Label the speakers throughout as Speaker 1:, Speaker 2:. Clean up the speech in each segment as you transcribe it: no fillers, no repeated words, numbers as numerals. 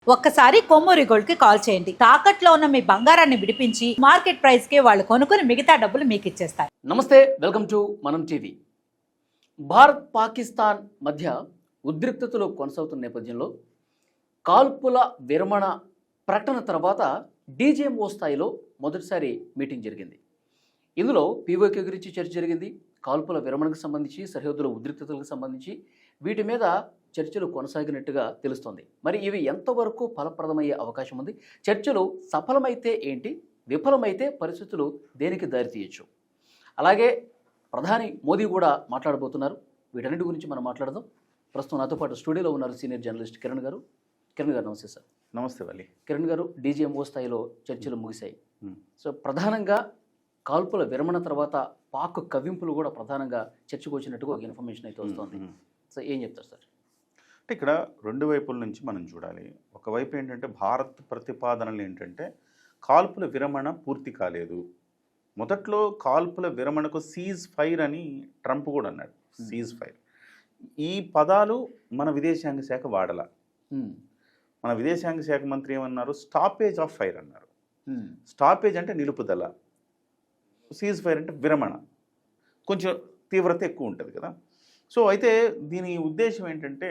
Speaker 1: ఒక్కసారి కొమ్మూరి గోల్డ్ కి కాల్ చేయండి. తాకట్లో ఉన్న మీ బంగారాన్ని విడిపించి మార్కెట్ ప్రైస్ కి వాళ్ళు కొనుక్కుని మిగతా డబ్బులు మీకు ఇచ్చేస్తారు.
Speaker 2: నమస్తే, వెల్కమ్ టు మనం టీవీ. భారత్ పాకిస్తాన్ మధ్య ఉద్రిక్తతలు కొనసాగుతున్న నేపథ్యంలో కాల్పుల విరమణ ప్రకటన తర్వాత డీజీఎంఓ స్థాయిలో మొదటిసారి మీటింగ్ జరిగింది. ఇందులో పీఓకే గురించి చర్చ జరిగింది. కాల్పుల విరమణకు సంబంధించి, సరిహద్దుల ఉద్రిక్తతలకు సంబంధించి వీటి మీద చర్చలు కొనసాగినట్టుగా తెలుస్తోంది. మరి ఇవి ఎంతవరకు ఫలప్రదమయ్యే అవకాశం ఉంది? చర్చలు సఫలమైతే ఏంటి, విఫలమైతే పరిస్థితులు దేనికి దారితీయచ్చు? అలాగే ప్రధాని మోదీ కూడా మాట్లాడబోతున్నారు. వీటన్నిటి గురించి మనం మాట్లాడదాం. ప్రస్తుతం నాతో పాటు స్టూడియోలో ఉన్నారు సీనియర్ జర్నలిస్ట్ కిరణ్ గారు. కిరణ్ గారు నమస్తే సార్.
Speaker 3: నమస్తే వల్లి.
Speaker 2: కిరణ్ గారు, డీజీఎంఓ స్థాయిలో చర్చలు ముగిశాయి. సో ప్రధానంగా కాల్పుల విరమణ తర్వాత పాక్ కవ్వింపులు కూడా ప్రధానంగా చర్చకు వచ్చినట్టుగా ఒక ఇన్ఫర్మేషన్ అయితే వస్తుంది. సో ఏం చెప్తారు సార్?
Speaker 3: అంటే ఇక్కడ రెండు వైపుల నుంచి మనం చూడాలి. ఒకవైపు ఏంటంటే భారత్ ప్రతిపాదనలు ఏంటంటే కాల్పుల విరమణ పూర్తి కాలేదు. మొదట్లో కాల్పుల విరమణకు సీజ్ ఫైర్ అని ట్రంప్ కూడా అన్నాడు. సీజ్ ఫైర్ ఈ పదాలు మన విదేశాంగ శాఖ వాడల. మన విదేశాంగ శాఖ మంత్రి ఏమన్నారు? స్టాపేజ్ ఆఫ్ ఫైర్ అన్నారు. స్టాపేజ్ అంటే నిలుపుదల, సీజ్ ఫైర్ అంటే విరమణ. కొంచెం తీవ్రత ఎక్కువ ఉంటుంది కదా. సో అయితే దీని ఉద్దేశం ఏంటంటే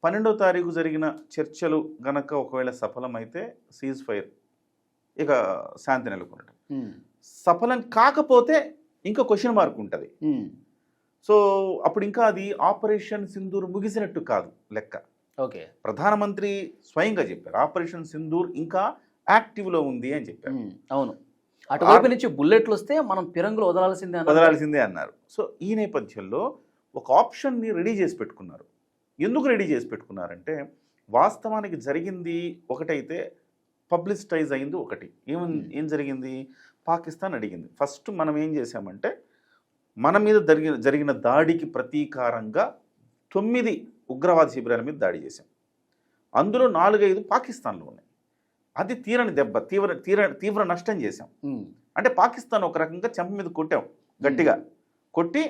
Speaker 3: 12వ తారీఖు జరిగిన చర్చలు గనక ఒకవేళ సఫలమైతే సీజ్ ఫైర్, ఇక శాంతి నెలకొనడం. సఫలం కాకపోతే ఇంకా క్వశ్చన్ మార్క్ ఉంటుంది. సో అప్పుడు ఇంకా అది ఆపరేషన్ సింధూర్ ముగిసినట్టు కాదు లెక్క.
Speaker 2: ఓకే,
Speaker 3: ప్రధానమంత్రి స్వయంగా చెప్పారు ఆపరేషన్ సింధూర్ ఇంకా యాక్టివ్లో ఉంది అని చెప్పారు.
Speaker 2: అవును, అటువైపు నుంచి బుల్లెట్లు వస్తే మనం పిరంగులు వదలాల్సిందే అన్నారు.
Speaker 3: సో ఈ నేపథ్యంలో ఒక ఆప్షన్ని రెడీ చేసి పెట్టుకున్నారు. ఎందుకు రెడీ చేసి పెట్టుకున్నారంటే వాస్తవానికి జరిగింది ఒకటైతే పబ్లిసిటైజ్ అయింది ఒకటి. ఏం జరిగింది? పాకిస్తాన్ అడిగింది. ఫస్ట్ మనం ఏం చేశామంటే మన మీద జరిగిన దాడికి ప్రతీకారంగా 9 ఉగ్రవాద శిబిరాల మీద దాడి చేశాం. అందులో 4-5 పాకిస్తాన్లో ఉన్నాయి. అది తీరని దెబ్బ, తీవ్ర నష్టం చేశాం. అంటే పాకిస్తాన్ ఒక రకంగా చెంప మీద కొట్టాం, గట్టిగా కొట్టి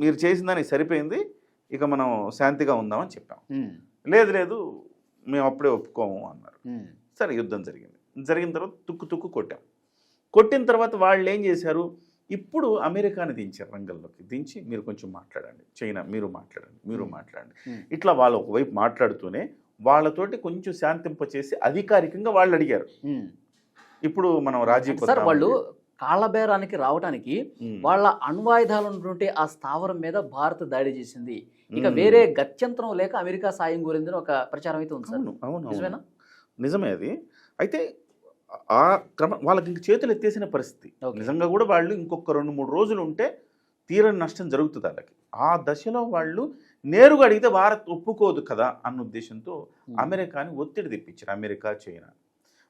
Speaker 3: మీరు చేసిన దానికి సరిపోయింది, ఇక మనం శాంతిగా ఉందామని చెప్పాం. లేదు మేము అప్పుడే ఒప్పుకోము అన్నారు. సరే, యుద్ధం జరిగిన తర్వాత తుక్కు కొట్టాం. కొట్టిన తర్వాత వాళ్ళు ఏం చేశారు? ఇప్పుడు అమెరికాని దించారు రంగంలోకి. దించి మీరు కొంచెం మాట్లాడండి, చైనా మీరు మాట్లాడండి. ఇట్లా వాళ్ళు ఒకవైపు మాట్లాడుతూనే వాళ్ళతోటి కొంచెం శాంతింపచేసి అధికారికంగా వాళ్ళు అడిగారు. ఇప్పుడు మనం
Speaker 2: సార్ వాళ్ళు కాళ్ళబేరానికి రావడానికి వాళ్ళ అణ్వాయుధాలు ఉన్నటువంటి ఆ స్థావరం మీద భారత్ దాడి చేసింది, ఇక వేరే గత్యంతరం లేక అమెరికా సాయం కోరిందని ఒక ప్రచారం అయితే ఉంది సార్.
Speaker 3: అవును, నిజమే అది. అయితే ఆ వాళ్ళకి ఇంక చేతులు ఎత్తేసిన పరిస్థితి. నిజంగా కూడా వాళ్ళు ఇంకొక 2-3 రోజులు ఉంటే తీరని నష్టం జరుగుతుంది వాళ్ళకి. ఆ దశలో వాళ్ళు నేరుగా అడిగితే భారత్ ఒప్పుకోదు కదా అన్న ఉద్దేశంతో అమెరికాని ఒత్తిడి తెప్పించారు. America, China.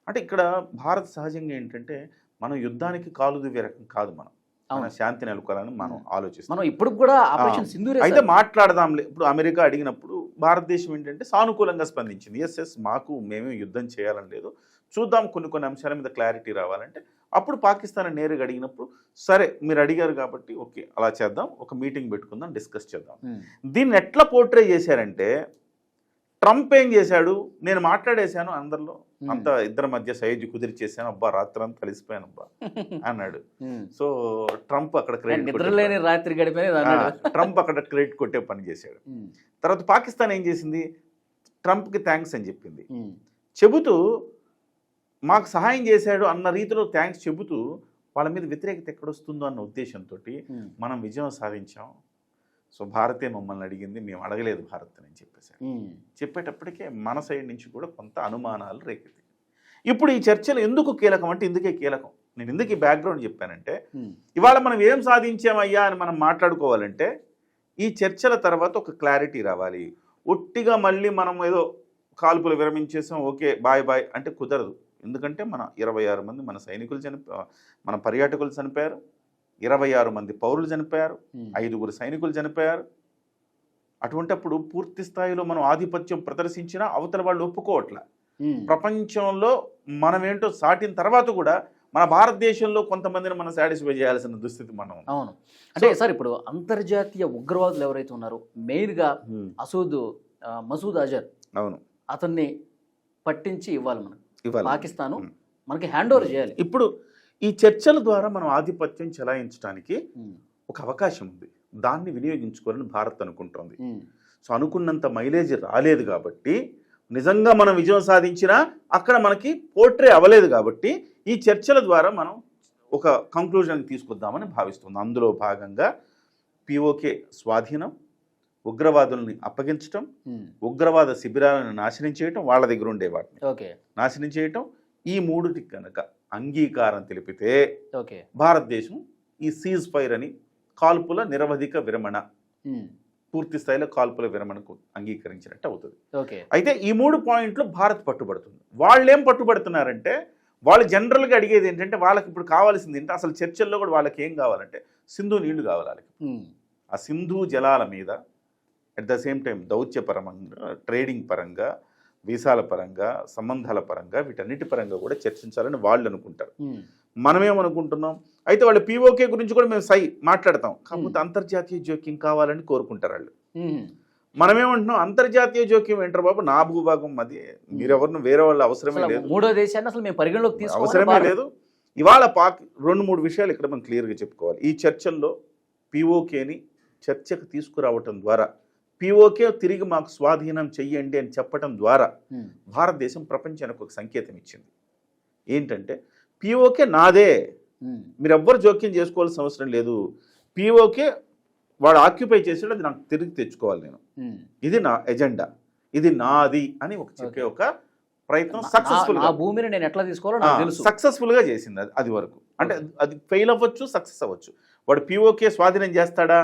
Speaker 3: అంటే ఇక్కడ భారత్ సహజంగా ఏంటంటే మనం యుద్ధానికి కాలు దివ్వే రకం కాదు. మనం శాంతి నెలకొల్పాలని మనం ఆలోచిస్తాం.
Speaker 2: మనం ఇప్పుడు కూడా ఆపరేషన్ సింధూర్
Speaker 3: అయితే మాట్లాడదాంలే. ఇప్పుడు అమెరికా అడిగినప్పుడు భారతదేశం ఏంటంటే సానుకూలంగా స్పందించింది. ఎస్ మేమే యుద్ధం చేయాలని లేదు, చూద్దాం కొన్ని అంశాల మీద క్లారిటీ రావాలంటే. అప్పుడు పాకిస్తాన్ నేరుగా అడిగినప్పుడు సరే మీరు అడిగారు కాబట్టి ఓకే అలా చేద్దాం, ఒక మీటింగ్ పెట్టుకుందాం, డిస్కస్ చేద్దాం. దీన్ని ఎట్లా పోర్ట్రే చేశారంటే ట్రంప్ ఏం చేశాడు? నేను మాట్లాడేశాను అందరిలో, అంతా ఇద్దరి మధ్య సైజు కుదిరిచేసాను, అబ్బా రాత్రంతా కలిసిపోయాను అబ్బా అన్నాడు. సో ట్రంప్ అక్కడ క్రెడిట్ కొట్టే పని చేశాడు. తర్వాత పాకిస్తాన్ ఏం చేసింది? ట్రంప్కి థ్యాంక్స్ అని చెప్పింది. చెబుతూ మాకు సహాయం చేశాడు అన్న రీతిలో థ్యాంక్స్ చెబుతూ వాళ్ళ మీద వ్యతిరేకత ఎక్కడొస్తుందో అన్న ఉద్దేశంతో మనం విజయం సాధించాం. సో భారతే మమ్మల్ని అడిగింది, మేము అడగలేదు భారత్ అని చెప్పేశారు. చెప్పేటప్పటికే మన సైడ్ నుంచి కూడా కొంత అనుమానాలు రేకెత్తాయి. ఇప్పుడు ఈ చర్చలు ఎందుకు కీలకం అంటే ఇందుకే కీలకం. నేను ఎందుకు ఈ బ్యాక్గ్రౌండ్ చెప్పానంటే ఇవాళ మనం ఏం సాధించామయ్యా అని మనం మాట్లాడుకోవాలంటే ఈ చర్చల తర్వాత ఒక క్లారిటీ రావాలి. ఒట్టిగా మళ్ళీ మనం ఏదో కాల్పులు విరమించేసాం, ఓకే బాయ్ అంటే కుదరదు. ఎందుకంటే మన 26 మంది మన సైనికులు మన పర్యాటకులు చనిపోయారు, 26 మంది పౌరులు చనిపోయారు, 5 సైనికులు చనిపోయారు. అటువంటిప్పుడు పూర్తి స్థాయిలో మనం ఆధిపత్యం ప్రదర్శించినా అవతల వాళ్ళు ఒప్పుకోవట్లే. ప్రపంచంలో మనమేంటో సాటిన తర్వాత కూడా మన భారతదేశంలో కొంతమందిని మనం సాటిస్ఫై చేయాల్సిన దుస్థితి మనం.
Speaker 2: అవును, అంటే సార్ ఇప్పుడు అంతర్జాతీయ ఉగ్రవాదులు ఎవరైతే ఉన్నారో మెయిన్గా మసూద్ అజర్,
Speaker 3: అవును,
Speaker 2: అతన్ని పట్టించి ఇవ్వాలి మనకు.
Speaker 3: ఇవ్వాలి.
Speaker 2: పాకిస్తాను మనకి హ్యాండ్ ఓవర్ చేయాలి.
Speaker 3: ఇప్పుడు ఈ చర్చల ద్వారా మనం ఆధిపత్యం చెలాయించడానికి
Speaker 2: ఉమ్,
Speaker 3: ఒక అవకాశం ఉంది. దాన్ని వినియోగించుకోవాలని భారత్ అనుకుంటోంది.
Speaker 2: ఉమ్,
Speaker 3: సో అనుకున్నంత మైలేజ్ రాలేదు కాబట్టి, నిజంగా మనం విజయం సాధించినా అక్కడ మనకి పోర్ట్రే అవ్వలేదు కాబట్టి, ఈ చర్చల ద్వారా మనం ఒక కంక్లూజన్ తీసుకొద్దామని భావిస్తుంది. అందులో భాగంగా పిఓకే స్వాధీనం, ఉగ్రవాదుల్ని అప్పగించటం,
Speaker 2: ఉమ్,
Speaker 3: ఉగ్రవాద శిబిరాలను నాశనం చేయటం, వాళ్ళ దగ్గర ఉండే వాటిని
Speaker 2: ఓకే
Speaker 3: నాశనం చేయటం, ఈ మూడుటి కనుక అంగీకారం తెలిపితే
Speaker 2: ఓకే
Speaker 3: భారతదేశం ఈ సీజ్ ఫైర్ అని కాల్పుల నిరవధిక విరమణ,
Speaker 2: ఉమ్,
Speaker 3: పూర్తి స్థాయిలో కాల్పుల విరమణకు అంగీకరించినట్టు అవుతుంది.
Speaker 2: ఓకే
Speaker 3: అయితే ఈ 3 పాయింట్లు భారత్ పట్టుబడుతుంది. వాళ్ళు ఏం పట్టుబడుతున్నారంటే, వాళ్ళు జనరల్గా అడిగేది ఏంటంటే, వాళ్ళకి ఇప్పుడు కావాల్సింది ఏంటంటే, అసలు చర్చల్లో కూడా వాళ్ళకి ఏం కావాలంటే సింధు నీళ్లు కావాలి వాళ్ళకి.
Speaker 2: ఉమ్,
Speaker 3: ఆ సింధు జలాల మీద అట్ ద సేమ్ టైం దౌత్యపరంగా, ట్రేడింగ్ పరంగా, వీసాల పరంగా, సంబంధాల పరంగా, వీటన్నిటి పరంగా కూడా చర్చించాలని వాళ్ళు అనుకుంటారు.
Speaker 2: ఉమ్,
Speaker 3: మనమేమనుకుంటున్నాం, అయితే వాళ్ళు పీఓకే గురించి కూడా మేము మాట్లాడతాం, కాకపోతే అంతర్జాతీయ జోక్యం కావాలని కోరుకుంటారు వాళ్ళు.
Speaker 2: ఉమ్,
Speaker 3: మనమేమంటున్నాం, అంతర్జాతీయ జోక్యం ఏంటారు బాబు, నా భూభాగం అది, మీరెవరిని వేరే వాళ్ళ అవసరమే
Speaker 2: అసలు
Speaker 3: లేదు,
Speaker 2: మూడో దేశాన్ని అసలు మేము పరిగణలోకి తీసుకోవాలి
Speaker 3: అవసరమే లేదు. ఇవాళ 2-3 విషయాలు ఇక్కడ మనం క్లియర్గా చెప్పుకోవాలి. ఈ చర్చల్లో పీఓకేని చర్చకు తీసుకురావటం ద్వారా, పీఓకే తిరిగి మాకు స్వాధీనం చెయ్యండి అని చెప్పటం ద్వారా భారతదేశం ప్రపంచానికి ఒక సంకేతం ఇచ్చింది. ఏంటంటే పీఓకే నాదే, మీరెవ్వరు జోక్యం చేసుకోవాల్సిన అవసరం లేదు, పీఓకే వాడు ఆక్యుపై చేసాడు, అది నాకు తిరిగి తెచ్చుకోవాలి, నేను ఇది నా ఎజెండా, ఇది నాది అని చెప్పే ఒక ప్రయత్నం
Speaker 2: భూమిని నేను ఎట్లా తీసుకోవాలో
Speaker 3: సక్సెస్ఫుల్ గా చేసింది. అది వరకు అంటే అది ఫెయిల్ అవ్వచ్చు, సక్సెస్ అవ్వచ్చు. వాడు పీఓకే స్వాధీనం చేస్తాడా,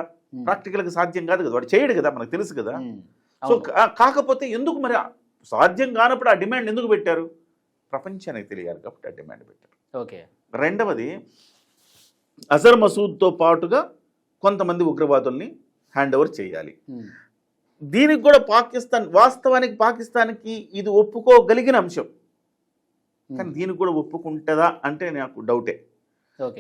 Speaker 3: ప్రాక్టికల్ గా సాధ్యం కాదు కదా, వాడు చేయడు కదా, మనకు తెలుసు కదా. సో కాకపోతే ఎందుకు మరి సాధ్యం కానప్పుడు ఆ డిమాండ్ ఎందుకు పెట్టారు, ప్రపంచానికి తెలియాలి కాబట్టి ఆ డిమాండ్ పెట్టారు.
Speaker 2: ఓకే.
Speaker 3: రెండవది, అజర్ మసూద్తో పాటుగా కొంతమంది ఉగ్రవాదుల్ని హ్యాండ్ ఓవర్ చేయాలి. దీనికి కూడా పాకిస్తాన్, వాస్తవానికి పాకిస్తాన్కి ఇది ఒప్పుకోగలిగిన అంశం, కానీ దీనికి కూడా ఒప్పుకుంటుందా అంటే నాకు డౌటే.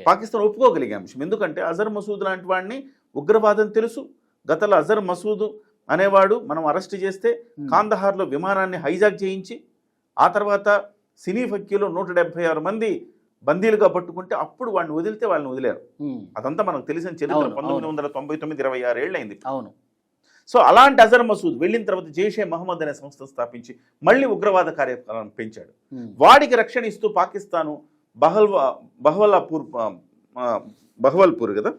Speaker 3: పాకిస్తాన్ ఒప్పుకోగలిగే అంశం, ఎందుకంటే అజర్ మసూద్ లాంటి వాడిని ఉగ్రవాదం తెలుసు. గతంలో అజర్ మసూద్ అనేవాడు మనం అరెస్ట్ చేస్తే కాందహార్లో విమానాన్ని హైజాక్ చేయించి, ఆ తర్వాత సినీ ఫక్కీలో 176 మంది బందీలుగా పట్టుకుంటే అప్పుడు వాడిని వదిలితే వాళ్ళని వదిలేరు. అదంతా మనకు తెలిసిన చరిత్ర. 1999 26 ఏళ్ళు అయింది.
Speaker 2: అవును.
Speaker 3: సో అలాంటి అజర్ మసూద్ వెళ్ళిన తర్వాత జైషే మహమ్మద్ అనే సంస్థ స్థాపించి మళ్ళీ ఉగ్రవాద కార్యక్రమం పెంచాడు. వాడికి రక్షణ ఇస్తూ పాకిస్తాను బహవల్పూర్ కదా,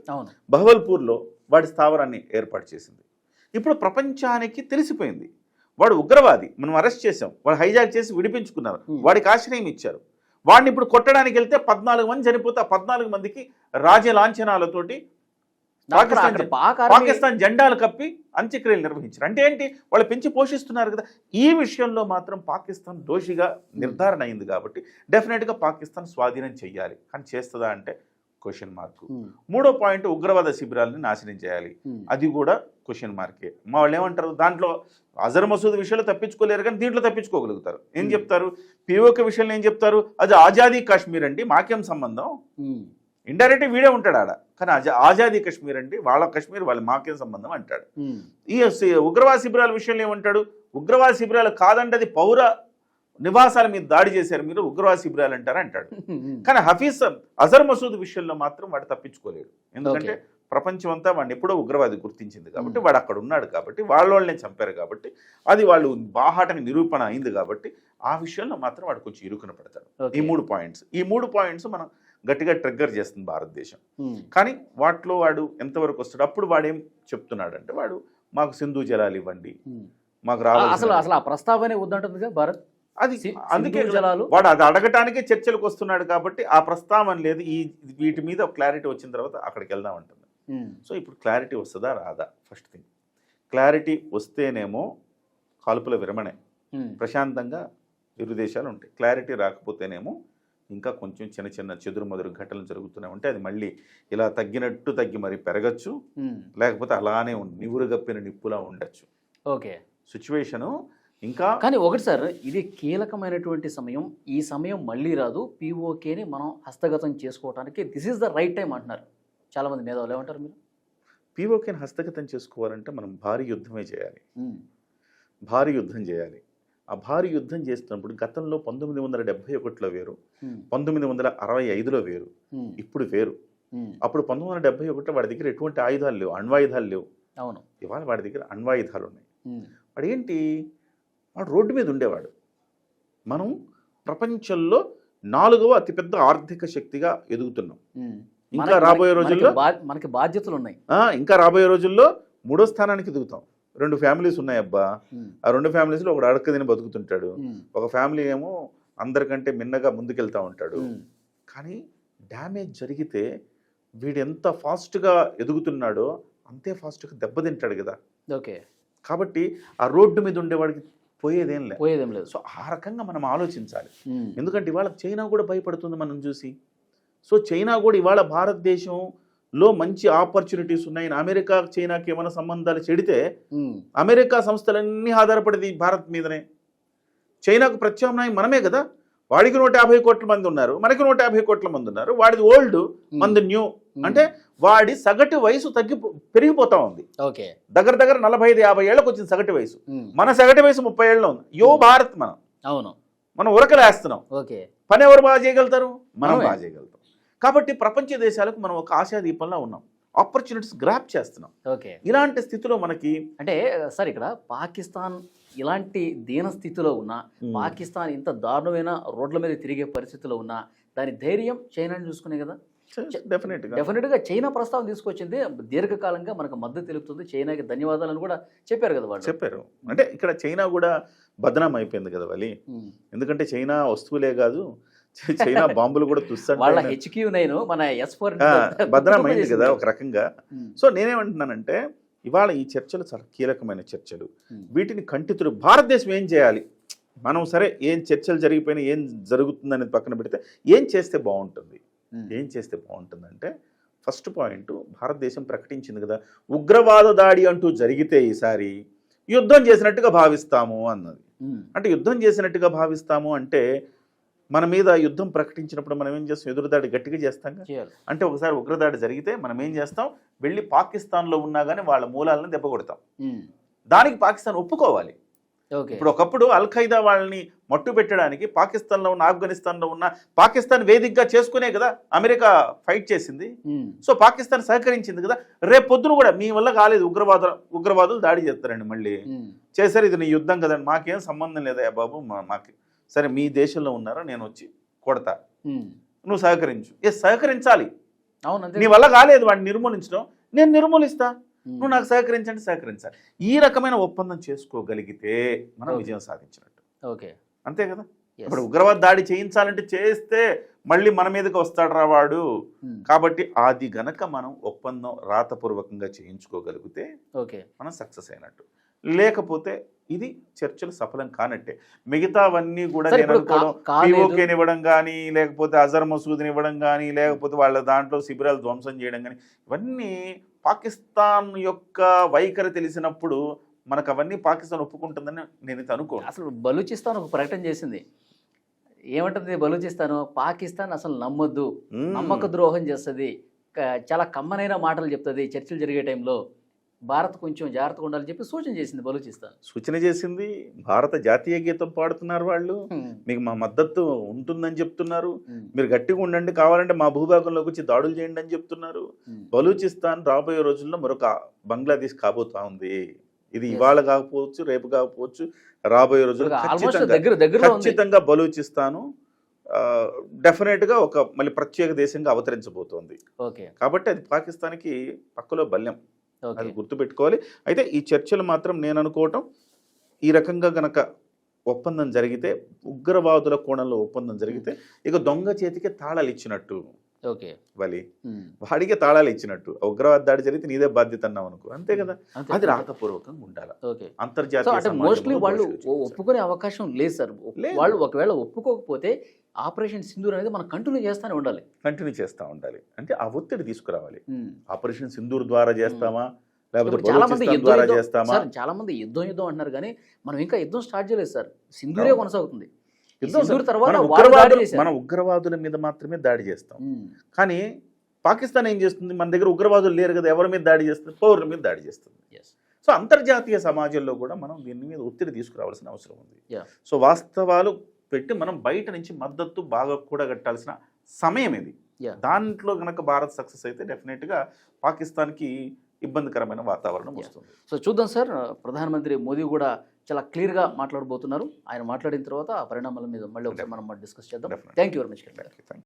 Speaker 3: బహవల్పూర్లో వాడి స్థావరాన్ని ఏర్పాటు చేసింది. ఇప్పుడు ప్రపంచానికి తెలిసిపోయింది వాడు ఉగ్రవాది, మనం అరెస్ట్ చేసాం, వాడు హైజాక్ చేసి విడిపించుకున్నారు, వాడికి ఆశ్రయం ఇచ్చారు. వాడిని ఇప్పుడు కొట్టడానికి వెళ్తే 14 మంది చనిపోతే ఆ 14 మందికి రాజలాంఛనాలతోటి పాకిస్తాన్ జెండాలు కప్పి అంత్యక్రియలు నిర్వహించారు. అంటే ఏంటి, వాళ్ళు పెంచి పోషిస్తున్నారు కదా. ఈ విషయంలో మాత్రం పాకిస్తాన్ దోషిగా నిర్ధారణ అయింది కాబట్టి డెఫినెట్గా పాకిస్తాన్ స్వాధీనం చెయ్యాలి. కానీ చేస్తుందా అంటే క్వశ్చన్ మార్క్. మూడో పాయింట్, ఉగ్రవాద శిబిరాలని నాశనం చేయాలి, అది కూడా క్వశ్చన్ మార్కే. మా వాళ్ళు ఏమంటారు, దాంట్లో అజర్ మసూద్ విషయంలో తప్పించుకోలేరు కానీ దీంట్లో తప్పించుకోగలుగుతారు. ఏం చెప్తారు, పీఓకే విషయంలో ఏం చెప్తారు, అది ఆజాదీ కాశ్మీర్ అండి, మాకేం సంబంధం, ఇండైరెక్ట్ వీడే ఉంటాడు ఆడ, కానీ ఆజాదీ కాశ్మీర్ అండి, వాళ్ళ కాశ్మీర్, వాళ్ళ మాకేం సంబంధం అంటాడు. ఈ ఉగ్రవాద శిబిరాల విషయంలో ఏమంటాడు, ఉగ్రవాద శిబిరాలు కాదంటే అది పౌర నివాసాల మీద దాడి చేశారు, మీరు ఉగ్రవాద శిబిరాలు అంటారు అంటాడు. కానీ అజర్ మసూద్ విషయంలో మాత్రం వాడు తప్పించుకోలేడు, ఎందుకంటే ప్రపంచం అంతా వాడిని ఎప్పుడో ఉగ్రవాది గుర్తించింది కాబట్టి, వాడు అక్కడ ఉన్నాడు కాబట్టి, వాళ్ళనే చంపారు కాబట్టి, అది వాళ్ళు బాహాటని నిరూపణ అయింది కాబట్టి ఆ విషయంలో మాత్రం వాడు కొంచెం ఇరుకున పడతాడు. ఈ 3 పాయింట్స్ మనం గట్టిగా ట్రిగ్గర్ చేస్తుంది భారతదేశం. కానీ వాటిలో వాడు ఎంతవరకు వస్తాడు, అప్పుడు వాడేం చెప్తున్నాడంటే, వాడు మాకు సింధు జలాలు ఇవ్వండి, మాకు రావాలి,
Speaker 2: అసలు ఆ ప్రస్తావనే వద్దంటుందిగా భారత్.
Speaker 3: అది అందుకే వాడు అది అడగటానికే చర్చలకు వస్తున్నాడు కాబట్టి ఆ ప్రస్తావన లేదు. వీటి మీద క్లారిటీ వచ్చిన తర్వాత అక్కడికి వెళ్దాం అంటుంది. సో ఇప్పుడు క్లారిటీ వస్తుందా రాదా, ఫస్ట్ థింగ్ క్లారిటీ వస్తేనేమో కాల్పుల విరమణే, ప్రశాంతంగా ఇరు దేశాలు ఉంటాయి. క్లారిటీ రాకపోతేనేమో ఇంకా కొంచెం చిన్న చిన్న చెదురుమదురు ఘటనలు జరుగుతూనే ఉంటాయి. అది మళ్ళీ ఇలా తగ్గి మరి పెరగచ్చు, లేకపోతే అలానే నివురుగప్పిన నిప్పులా ఉండొచ్చు.
Speaker 2: ఓకే,
Speaker 3: సిచ్యువేషను ఇంకా.
Speaker 2: కానీ ఒకటి సార్, ఇది కీలకమైనటువంటి సమయం, ఈ సమయం మళ్ళీ రాదు, పీఓకేని మనం హస్తగతం చేసుకోవడానికి this is the right time అంటున్నారు చాలామంది మేధావులు. ఏమంటారు మీరు?
Speaker 3: పీఓకేని హస్తగతం చేసుకోవాలంటే మనం భారీ యుద్ధమే చేయాలి, భారీ యుద్ధం చేయాలి. ఆ భారీ యుద్ధం చేస్తున్నప్పుడు గతంలో 1971లో వేరు, 1965లో వేరు, ఇప్పుడు వేరు. అప్పుడు 1971 వాడి దగ్గర ఎటువంటి ఆయుధాలు లేవు, అణ్వాయుధాలు లేవు.
Speaker 2: అవును,
Speaker 3: ఇవాళ వాడి దగ్గర అణ్వాయుధాలు ఉన్నాయి. వాడు ఏంటి, వాడు రోడ్డు మీద ఉండేవాడు. మనం ప్రపంచంలో 4వ అతిపెద్ద ఆర్థిక శక్తిగా ఎదుగుతున్నాం. ఇంకా రాబోయే రోజుల్లో
Speaker 2: మనకి బాధ్యతలు ఉన్నాయి.
Speaker 3: ఇంకా రాబోయే రోజుల్లో 3వ స్థానానికి ఎదుగుతాం. 2 ఫ్యామిలీస్ ఉన్నాయి అబ్బా. ఆ 2 ఫ్యామిలీస్లో ఒకడు అడక్క తిని బతుకుతుంటాడు, ఒక ఫ్యామిలీ ఏమో అందరికంటే మిన్నగా ముందుకెళ్తా ఉంటాడు. కానీ డ్యామేజ్ జరిగితే వీడు ఎంత ఫాస్ట్గా ఎదుగుతున్నాడో అంతే ఫాస్ట్గా దెబ్బతింటాడు కదా.
Speaker 2: ఓకే,
Speaker 3: కాబట్టి ఆ రోడ్డు మీద ఉండేవాడికి పోయేదేం
Speaker 2: లేదు.
Speaker 3: సో ఆ రకంగా మనం ఆలోచించాలి. ఎందుకంటే ఇవాళ చైనా కూడా భయపడుతుంది మనం చూసి. సో చైనా కూడా ఇవాళ భారతదేశంలో మంచి ఆపర్చునిటీస్ ఉన్నాయి. అమెరికా చైనాకి ఏమైనా సంబంధాలు చెడితే అమెరికా సంస్థలన్నీ ఆధారపడేది భారత్ మీదనే. చైనాకు ప్రత్యామ్నాయం మనమే కదా. వాడికి 150 కోట్ల మంది ఉన్నారు, మనకి 150 కోట్ల మంది ఉన్నారు. వాడిది ఓల్డ్, మంది న్యూ. అంటే వాడి సగటు వయసు పెరిగిపోతా ఉంది.
Speaker 2: ఓకే,
Speaker 3: దగ్గర 45-50 ఏళ్ళకి వచ్చింది సగటు వయసు. మన సగటు వయసు 30 ఏళ్ళలో ఉంది. యో భారత్ మనం.
Speaker 2: అవును,
Speaker 3: మనం ఉరకలేస్తున్నాం.
Speaker 2: ఓకే,
Speaker 3: పని ఎవరు బాగా చేయగలుగుతారు? మనం బాగా చేయగలుగుతాం. కాబట్టి ప్రపంచ దేశాలకు మనం ఒక ఆశాదీపంలో ఉన్నాం, ఆపర్చునిటీస్ గ్రాప్ చేస్తున్నాం.
Speaker 2: ఓకే,
Speaker 3: ఇలాంటి స్థితిలో మనకి
Speaker 2: అంటే సార్ ఇక్కడ పాకిస్తాన్ ఇలాంటి దీన స్థితిలో ఉన్న, పాకిస్తాన్ ఇంత దారుణమైన రోడ్ల మీద తిరిగే పరిస్థితిలో ఉన్న, దాని ధైర్యం చైనాని చూసుకునే కదా. డెఫినెట్గా చైనా ప్రస్తావన తీసుకొచ్చింది. దీర్ఘకాలంగా మనకు మద్దతు తెలుపుతుంది. చైనాకి ధన్యవాదాలను కూడా చెప్పారు కదా వాళ్ళు.
Speaker 3: చెప్పారు. అంటే ఇక్కడ చైనా కూడా బదనాం అయిపోయింది కదా వలి. ఎందుకంటే చైనా వస్తువులే కాదు, చైనా బాంబులు కూడా తుస్సంటే
Speaker 2: వాళ్ళ HQ9 మన S4
Speaker 3: బదనాం అయింది కదా ఒక రకంగా. సో నేనేమంటున్నానంటే ఇవాళ ఈ చర్చలు చాలా కీలకమైన చర్చలు. వీటిని కంటితుడు భారతదేశం ఏం చేయాలి? మనం సరే ఏం చర్చలు జరిగిపోయినా ఏం జరుగుతుందనేది పక్కన పెడితే ఏం చేస్తే బాగుంటుంది, ఏం చేస్తే బాగుంటుందంటే ఫస్ట్ పాయింట్, భారతదేశం ప్రకటించింది కదా ఉగ్రవాద దాడి అంటూ జరిగితే ఈసారి యుద్ధం చేసినట్టుగా భావిస్తాము అన్నది. అంటే యుద్ధం చేసినట్టుగా భావిస్తాము అంటే మన మీద యుద్ధం ప్రకటించినప్పుడు మనం ఏం చేస్తాం? ఎదురుదాడి గట్టిగా చేస్తాం. అంటే ఒకసారి ఉగ్రదాడి జరిగితే మనం ఏం చేస్తాం? వెళ్ళి పాకిస్తాన్లో ఉన్నా కానీ వాళ్ళ మూలాలను దెబ్బ కొడతాం. దానికి పాకిస్తాన్ ఒప్పుకోవాలి. ఇప్పుడు ఒకప్పుడు అల్ ఖైదా వాళ్ళని మట్టు పెట్టడానికి పాకిస్తాన్లో ఉన్న, ఆఫ్ఘనిస్తాన్లో ఉన్న పాకిస్తాన్ వేదికగా చేసుకునే కదా అమెరికా ఫైట్ చేసింది. సో పాకిస్తాన్ సహకరించింది కదా. రేపు పొద్దున కూడా మీ వల్ల కాలేదు, ఉగ్రవాదులు దాడి చేస్తారండి, మళ్ళీ చేశారు, ఇది నీ యుద్ధం కదండి, మాకేం సంబంధం లేదా బాబు, మాకు సరే మీ దేశంలో ఉన్నారా, నేను వచ్చి కొడతా, నువ్వు సహకరించు. సహకరించాలి.
Speaker 2: అవును,
Speaker 3: నీ వల్ల కాలేదు వాడిని నిర్మూలించడం, నేను నిర్మూలిస్తా, నువ్వు నాకు సహకరించండి, సహకరించాలి. ఈ రకమైన ఒప్పందం చేసుకోగలిగితే మనం విజయం సాధించినట్టు.
Speaker 2: ఓకే,
Speaker 3: అంతే కదా. ఇప్పుడు ఉగ్రవాద దాడి చేయించాలంటే చేస్తే మళ్ళీ మన మీదకి వస్తాడు రా వాడు. కాబట్టి అది గనక మనం ఒప్పందం రాతపూర్వకంగా చేయించుకోగలిగితే మనం సక్సెస్ అయినట్టు. లేకపోతే ఇది చర్చలు సఫలం కానట్టే. మిగతావన్నీ కూడా నేను అనుకోవడం, POKని ఇవ్వడం కానీ, లేకపోతే అజర్ మసూద్ని ఇవ్వడం కానీ, లేకపోతే వాళ్ళ దాంట్లో శిబిరాలు ధ్వంసం చేయడం కానీ, ఇవన్నీ పాకిస్తాన్ యొక్క వైఖరి తెలిసినప్పుడు మనకు అవన్నీ పాకిస్తాన్ ఒప్పుకుంటుందని నేను అనుకోను.
Speaker 2: అసలు బలూచిస్తాన్ ఒక ప్రకటన చేసింది. ఏమంటుంది బలూచిస్తాన్? పాకిస్తాన్ అసలు నమ్మొద్దు, నమ్మక ద్రోహం చేస్తుంది, చాలా కమ్మనైన మాటలు చెప్తుంది చర్చలు జరిగే టైంలో, భారత్ కొంచెం జాగ్రత్తగా ఉండాలని చెప్పి సూచన చేసింది బలూచిస్తాన్.
Speaker 3: సూచన చేసింది. భారత జాతీయ గీతం పాడుతున్నారు వాళ్ళు, మీకు మా మద్దతు ఉంటుందని చెప్తున్నారు, మీరు గట్టిగా ఉండండి, కావాలంటే మా భూభాగంలోకి వచ్చి దాడులు చేయండి అని చెప్తున్నారు. బలూచిస్తాన్ రాబోయే రోజుల్లో మరొక బంగ్లాదేశ్ కాబోతా ఉంది. ఇది ఇవాళ కాకపోవచ్చు, రేపు కాకపోవచ్చు, రాబోయే రోజుల్లో ఖచ్చితంగా బలూచిస్తాను డెఫినెట్గా ఒక మళ్ళీ ప్రత్యేక దేశంగా అవతరించబోతోంది. కాబట్టి అది పాకిస్తాన్కి పక్కలో బల్యం, అది గుర్తుపెట్టుకోవాలి. అయితే ఈ చర్చలు మాత్రం నేను అనుకోవటం, ఈ రకంగా గనక ఒప్పందం జరిగితే, ఉగ్రవాదుల కోణంలో ఒప్పందం జరిగితే, ఇక దొంగ చేతికి తాళాలు ఇచ్చినట్టు. వలి వాడికి తాళాలు ఇచ్చినట్టు. ఉగ్రవాద దాడి జరిగితే నీదే బాధ్యత అన్నావు అనుకో, అంతే కదా. అది రాతపూర్వకంగా ఉండాలి. అంతర్జాతీయ
Speaker 2: మోస్ట్లీ వాళ్ళు ఒప్పుకునే అవకాశం లేదు సార్. వాళ్ళు ఒకవేళ ఒప్పుకోకపోతే ఆపరేషన్ సింధూర్ అనేది మనం కంటిన్యూ చేస్తూనే ఉండాలి, కంటిన్యూ చేస్తూ ఉండాలి.
Speaker 3: అంటే ఆ ఒత్తిడి తీసుకురావాలి. ఆపరేషన్ సింధూర్ ద్వారా చేస్తామా, లేకపోతే
Speaker 2: చాలా మంది యుద్ధం అంటున్నారు, కానీ మనం ఇంకా యుద్ధం స్టార్ట్ చేయలేదు సార్. సింధూరే కొనసాగుతుంది.
Speaker 3: మన ఉగ్రవాదుల మీద మాత్రమే దాడి చేస్తాం. కానీ పాకిస్తాన్ ఏం చేస్తుంది? మన దగ్గర ఉగ్రవాదులు లేరు కదా, ఎవరి మీద దాడి చేస్తుంది? పౌరుల మీద దాడి చేస్తుంది. సో అంతర్జాతీయ సమాజంలో కూడా మనం దీని మీద ఒత్తిడి తీసుకురావాల్సిన అవసరం ఉంది.
Speaker 2: Yeah.
Speaker 3: సో వాస్తవాలు పెట్టి మనం బయట నుంచి మద్దతు బాగా కూడగట్టాల్సిన సమయం ఇది.
Speaker 2: Yeah.
Speaker 3: దాంట్లో కనుక భారత్ సక్సెస్ అయితే డెఫినెట్గా పాకిస్తాన్కి ఇబ్బందికరమైన వాతావరణం వస్తుంది.
Speaker 2: సో చూద్దాం సార్, ప్రధానమంత్రి మోదీ కూడా చాలా క్లియర్గా మాట్లాడబోతున్నారు. ఆయన మాట్లాడిన తర్వాత ఆ పరిణామాల మీద మళ్ళీ ఒకసారి మనం డిస్కస్ చేద్దాం.
Speaker 3: Definitely.
Speaker 2: Thank you very much.
Speaker 3: Thank you.